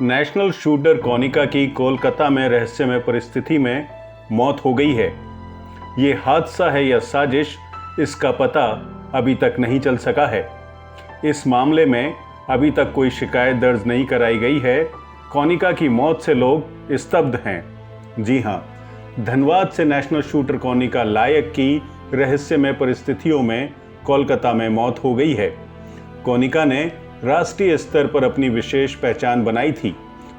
National shooter Konika की कोलकाता में रहस्यमय परिस्थिति में मौत हो गई है। ये हादसा है या साजिश, इसका पता अभी तक नहीं चल सका है। इस मामले में अभी तक कोई शिकायत दर्ज नहीं कराई गई है। कोनिका की मौत से लोग स्तब्ध हैं। जी हाँ, धनबाद से नेशनल शूटर कोनिका लायक की रहस्यमय परिस्थितियों में कोलकाता में मौत हो गई है। कोनिका ने राष्ट्रीय स्तर पर अपनी विशेष पहचान बनाई थी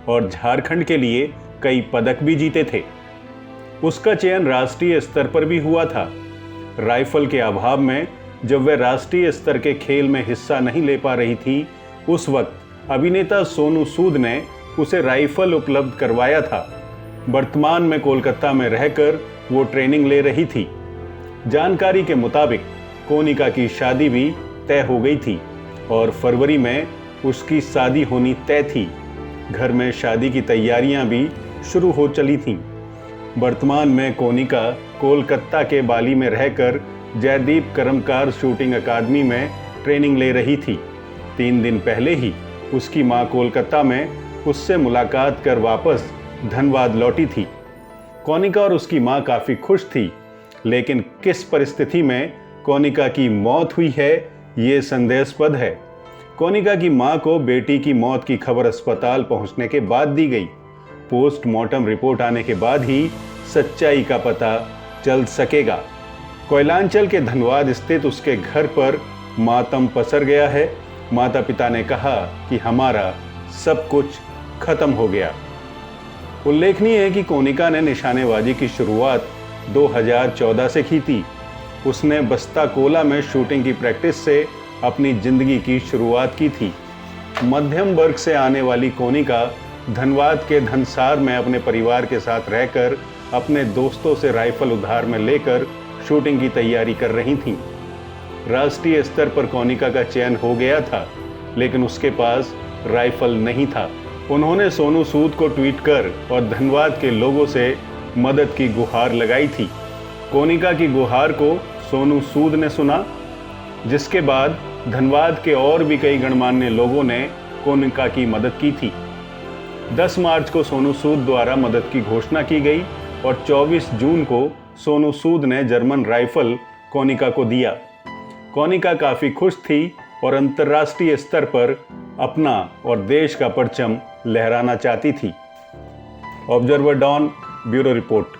और झारखंड के लिए कई पदक भी जीते थे। उसका चयन राष्ट्रीय स्तर पर भी हुआ था। राइफल के अभाव में जब वह राष्ट्रीय स्तर के खेल में हिस्सा नहीं ले पा रही थी, उस वक्त अभिनेता सोनू सूद ने उसे राइफल उपलब्ध करवाया था। वर्तमान में कोलकाता में रहकर वो ट्रेनिंग ले रही थी। जानकारी के मुताबिक कोनिका की शादी भी तय हो गई थी और फरवरी में उसकी शादी होनी तय थी। घर में शादी की तैयारियां भी शुरू हो चली थीं। वर्तमान में कोनिका कोलकाता के बाली में रहकर जयदीप कर्मकार शूटिंग अकादमी में ट्रेनिंग ले रही थी। 3 दिन पहले ही उसकी मां कोलकाता में उससे मुलाकात कर वापस धनबाद लौटी थी। कोनिका और उसकी मां काफ़ी खुश थी, लेकिन किस परिस्थिति में कोनिका की मौत हुई है, ये संदेहास्पद है। कोनिका की मां को बेटी की मौत की खबर अस्पताल पहुंचने के बाद दी गई। पोस्टमार्टम रिपोर्ट आने के बाद ही सच्चाई का पता चल सकेगा। कोयलांचल के धनबाद स्थित उसके घर पर मातम पसर गया है। माता पिता ने कहा कि हमारा सब कुछ खत्म हो गया। उल्लेखनीय है कि कोनिका ने निशानेबाजी की शुरुआत 2014 से की थी। उसने बस्ता कोला में शूटिंग की प्रैक्टिस से अपनी जिंदगी की शुरुआत की थी। मध्यम वर्ग से आने वाली कोनिका धनबाद के धनसार में अपने परिवार के साथ रहकर अपने दोस्तों से राइफल उधार में लेकर शूटिंग की तैयारी कर रही थीं। राष्ट्रीय स्तर पर कोनिका का चयन हो गया था, लेकिन उसके पास राइफल नहीं था। उन्होंने सोनू सूद को ट्वीट कर और धनबाद के लोगों से मदद की गुहार लगाई थी। कोनिका की गुहार को सोनू सूद ने सुना, जिसके बाद धनबाद के और भी कई गणमान्य लोगों ने कोनिका की मदद की थी। 10 मार्च को सोनू सूद द्वारा मदद की घोषणा की गई और 24 जून को सोनू सूद ने जर्मन राइफल कोनिका को दिया। कोनिका काफ़ी खुश थी और अंतर्राष्ट्रीय स्तर पर अपना और देश का परचम लहराना चाहती थी। Observer Dawn, bureau report.